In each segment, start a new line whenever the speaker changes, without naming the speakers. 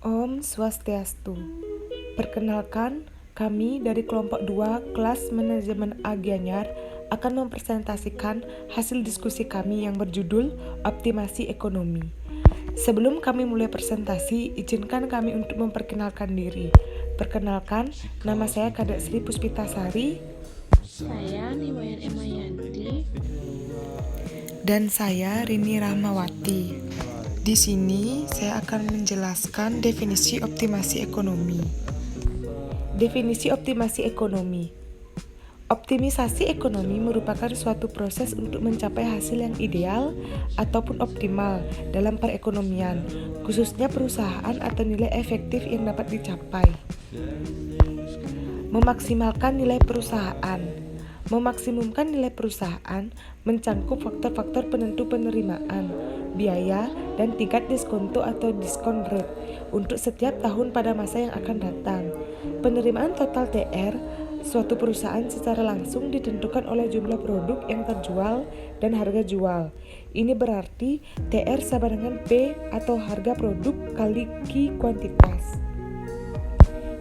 Om Swastiastu. Perkenalkan, kami dari kelompok 2 kelas manajemen A Gianyar akan mempresentasikan hasil diskusi kami yang berjudul Optimasi Ekonomi. Sebelum kami mulai presentasi, izinkan kami untuk memperkenalkan diri. Perkenalkan, nama saya Kadek Sri Puspitasari.
Saya Niwayan Emayanti.
Dan saya Rini Rahmawati. Di sini saya akan menjelaskan definisi optimasi ekonomi. Definisi optimasi ekonomi. Optimisasi ekonomi merupakan suatu proses untuk mencapai hasil yang ideal ataupun optimal dalam perekonomian, khususnya perusahaan atau nilai efektif yang dapat dicapai. Memaksimalkan nilai perusahaan. Memaksimumkan nilai perusahaan mencangkup faktor-faktor penentu penerimaan, biaya, dan tingkat diskonto atau diskon rate untuk setiap tahun pada masa yang akan datang. Penerimaan total TR suatu perusahaan secara langsung ditentukan oleh jumlah produk yang terjual dan harga jual. Ini berarti TR sama dengan P atau harga produk kali Q kuantitas.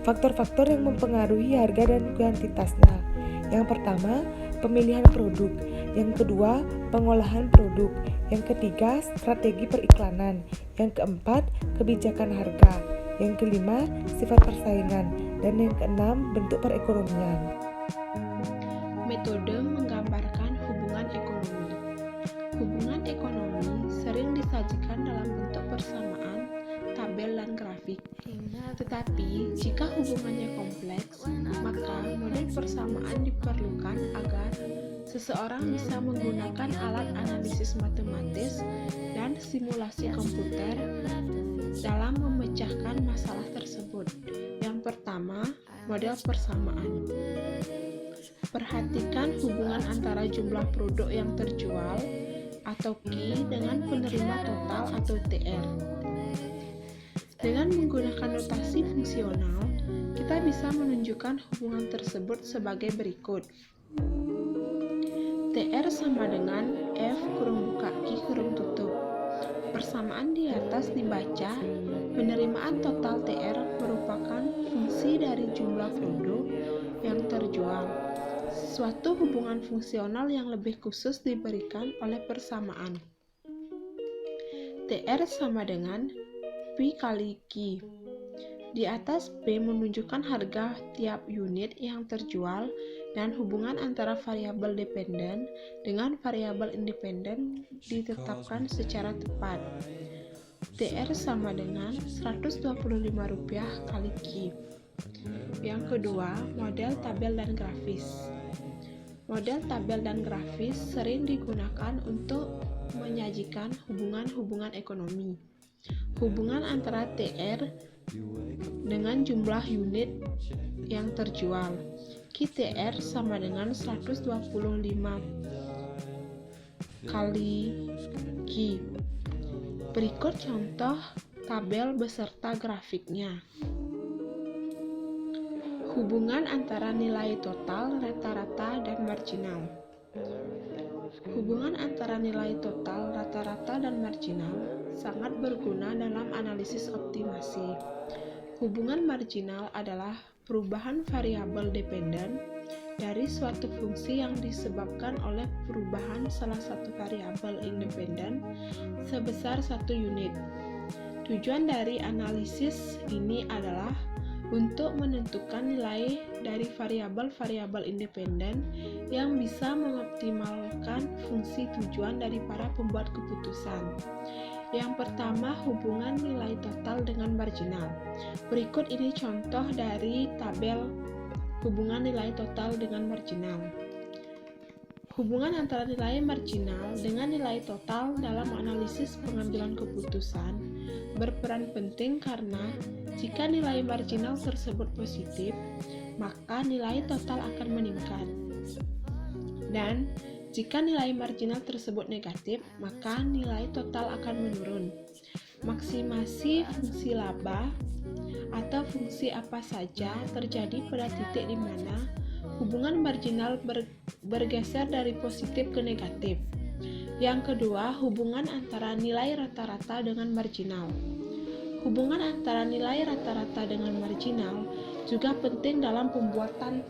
Faktor-faktor yang mempengaruhi harga dan kuantitasnya. Yang pertama, pemilihan produk. Yang kedua, pengolahan produk. Yang ketiga, strategi periklanan. Yang keempat, kebijakan harga. Yang kelima, sifat persaingan. Dan yang keenam, bentuk perekonomian.
Metode menggambarkan hubungan ekonomi. Hubungan ekonomi sering disajikan dalam bentuk persamaan, tabel, dan grafik. Tetapi, jika hubungannya kompleks, maka model persamaan diperlukan agar seseorang bisa menggunakan alat analisis matematis dan simulasi komputer dalam memecahkan masalah tersebut. Yang pertama, model persamaan. Perhatikan hubungan antara jumlah produk yang terjual atau Q dengan penerima total atau TR. Dengan menggunakan notasi fungsional, kita bisa menunjukkan hubungan tersebut sebagai berikut. TR sama dengan F kurung buka Q kurung tutup. Persamaan di atas dibaca, penerimaan total TR merupakan fungsi dari jumlah produk yang terjual. Suatu hubungan fungsional yang lebih khusus diberikan oleh persamaan. TR sama dengan P kali Q. Di atas P menunjukkan harga tiap unit yang terjual dan hubungan antara variabel dependen dengan variabel independen ditetapkan secara tepat. TR sama dengan Rp125 kali Q. Yang kedua, model tabel dan grafis. Model tabel dan grafis sering digunakan untuk menyajikan hubungan-hubungan ekonomi. Hubungan antara TR dengan jumlah unit yang terjual. QTR sama dengan 125 kali Q. Berikut contoh tabel beserta grafiknya. Hubungan antara nilai total, rata-rata, dan marginal. Hubungan antara nilai total, rata-rata, dan marginal sangat berguna dalam analisis optimasi. Hubungan marginal adalah perubahan variabel dependen dari suatu fungsi yang disebabkan oleh perubahan salah satu variabel independen sebesar 1 unit. Tujuan dari analisis ini adalah untuk menentukan nilai dari variabel-variabel independen yang bisa mengoptimalkan fungsi tujuan dari para pembuat keputusan. Yang pertama, hubungan nilai total dengan marginal. Berikut ini contoh dari tabel hubungan nilai total dengan marginal. Hubungan antara nilai marginal dengan nilai total dalam analisis pengambilan keputusan berperan penting karena jika nilai marginal tersebut positif, maka nilai total akan meningkat. Dan jika nilai marginal tersebut negatif, maka nilai total akan menurun. Maksimasi fungsi laba atau fungsi apa saja terjadi pada titik di mana hubungan marginal bergeser dari positif ke negatif. Yang kedua, hubungan antara nilai rata-rata dengan marginal. Hubungan antara nilai rata-rata dengan marginal juga penting dalam pembuatan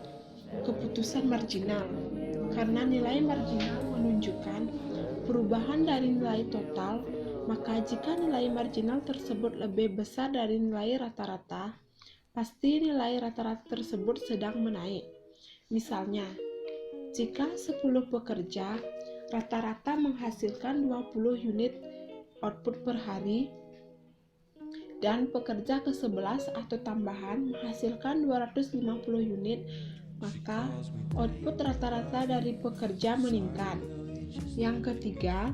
keputusan marginal, karena nilai marginal menunjukkan perubahan dari nilai total. Maka jika nilai marginal tersebut lebih besar dari nilai rata-rata, pasti nilai rata-rata tersebut sedang menaik. Misalnya, jika 10 pekerja rata-rata menghasilkan 20 unit output per hari, dan pekerja ke-11 atau tambahan menghasilkan 250 unit, maka output rata-rata dari pekerja meningkat. Yang ketiga,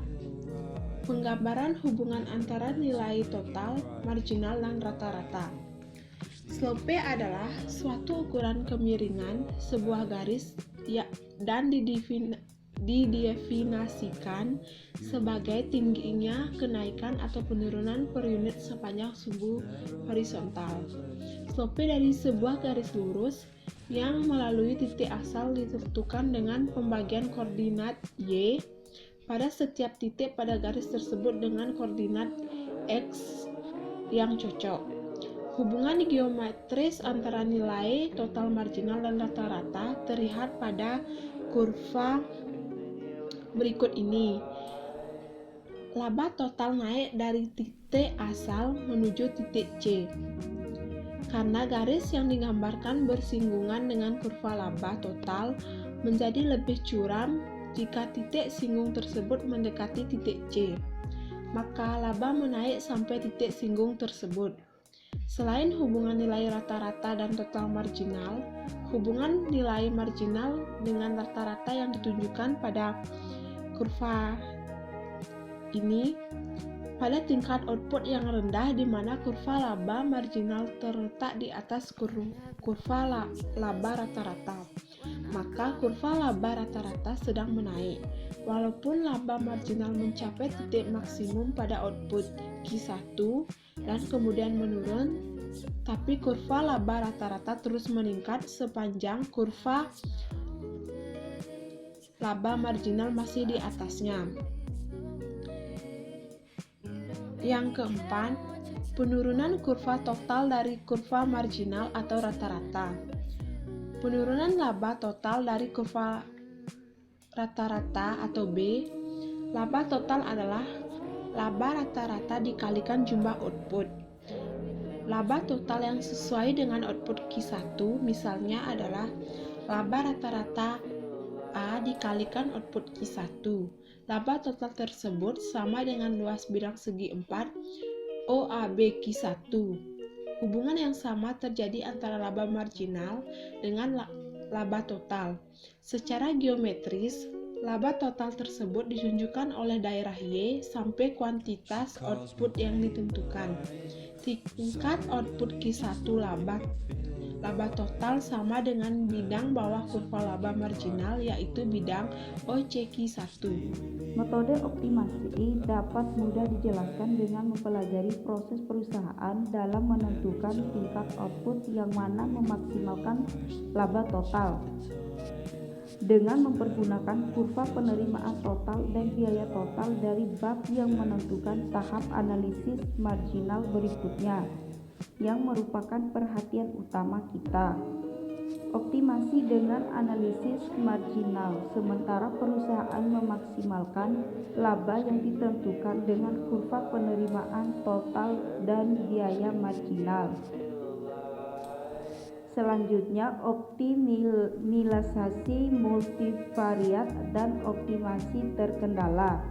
penggambaran hubungan antara nilai total, marginal, dan rata-rata. Slope adalah suatu ukuran kemiringan sebuah garis dan didefinisikan sebagai tingginya kenaikan atau penurunan per unit sepanjang sumbu horizontal. Slope dari sebuah garis lurus yang melalui titik asal ditentukan dengan pembagian koordinat Y pada setiap titik pada garis tersebut dengan koordinat X yang cocok. Hubungan geometris antara nilai total marginal dan rata-rata terlihat pada kurva berikut ini. Laba total naik dari titik asal menuju titik C. Karena garis yang digambarkan bersinggungan dengan kurva laba total menjadi lebih curam jika titik singgung tersebut mendekati titik C, maka laba menaik sampai titik singgung tersebut. Selain hubungan nilai rata-rata dan total marginal, hubungan nilai marginal dengan rata-rata yang ditunjukkan pada kurva ini pada tingkat output yang rendah, di mana kurva laba marginal terletak di atas kurva laba rata-rata, maka kurva laba rata-rata sedang menaik. Walaupun laba marginal mencapai titik maksimum pada output Q1 dan kemudian menurun, tapi kurva laba rata-rata terus meningkat sepanjang kurva laba marginal masih di atasnya. Yang keempat, penurunan kurva total dari kurva marginal atau rata-rata. Penurunan laba total dari kurva rata-rata atau B. Laba total adalah laba rata-rata dikalikan jumlah output. Laba total yang sesuai dengan output Q1 misalnya adalah laba rata-rata A dikalikan output Q1. Laba total tersebut sama dengan luas bidang segi 4 OAB Q1. Hubungan yang sama terjadi antara laba marginal dengan laba total. Secara geometris, laba total tersebut ditunjukkan oleh daerah Y sampai kuantitas output yang ditentukan. Tingkat output Q1 laba total sama dengan bidang bawah kurva laba marginal, yaitu bidang OCQ1.
Metode optimasi dapat mudah dijelaskan dengan mempelajari proses perusahaan dalam menentukan tingkat output yang mana memaksimalkan laba total. Dengan mempergunakan kurva penerimaan total dan biaya total dari bab yang menentukan tahap analisis marginal berikutnya, yang merupakan perhatian utama kita. Optimasi dengan analisis marginal, sementara perusahaan memaksimalkan laba yang ditentukan dengan kurva penerimaan total dan biaya marginal. Selanjutnya, optimalisasi multivariat dan optimasi terkendala.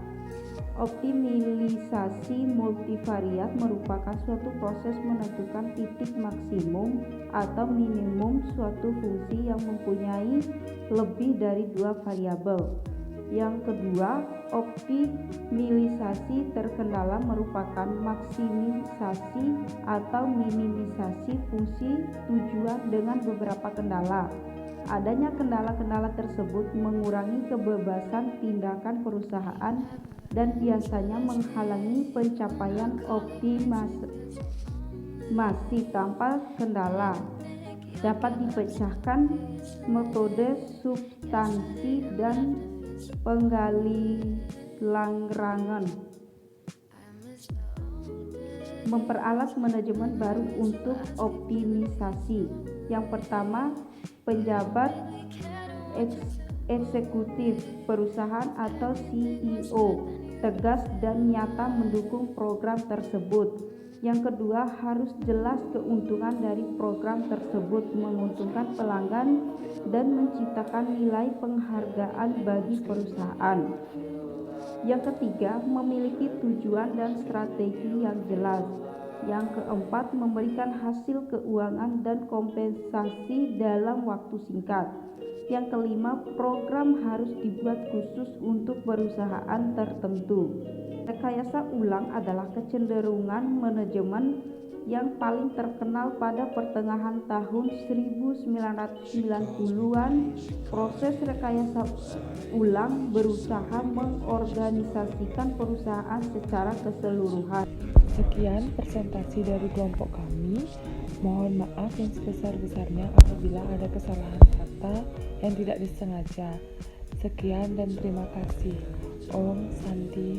Optimalisasi multivariat merupakan suatu proses menentukan titik maksimum atau minimum suatu fungsi yang mempunyai lebih dari dua variabel. Yang kedua, optimalisasi terkendala merupakan maksimisasi atau minimisasi fungsi tujuan dengan beberapa kendala. Adanya kendala-kendala tersebut mengurangi kebebasan tindakan perusahaan dan biasanya menghalangi pencapaian optimasi tanpa kendala. Dapat dipecahkan metode substansi dan penggalilangan. Memperalas manajemen baru untuk optimisasi. Yang pertama, penjabat eksekutif perusahaan atau CEO tegas dan nyata mendukung program tersebut. Yang kedua, harus jelas keuntungan dari program tersebut, menguntungkan pelanggan dan menciptakan nilai penghargaan bagi perusahaan. Yang ketiga, memiliki tujuan dan strategi yang jelas. Yang keempat, memberikan hasil keuangan dan kompensasi dalam waktu singkat. Yang kelima, program harus dibuat khusus untuk perusahaan tertentu. Rekayasa ulang adalah kecenderungan manajemen yang paling terkenal pada pertengahan tahun 1990-an. Proses rekayasa ulang berusaha mengorganisasikan perusahaan secara keseluruhan.
Sekian presentasi dari kelompok kami. Mohon maaf yang sebesar-besarnya apabila ada kesalahan kata yang tidak disengaja. Sekian dan terima kasih. Om Santi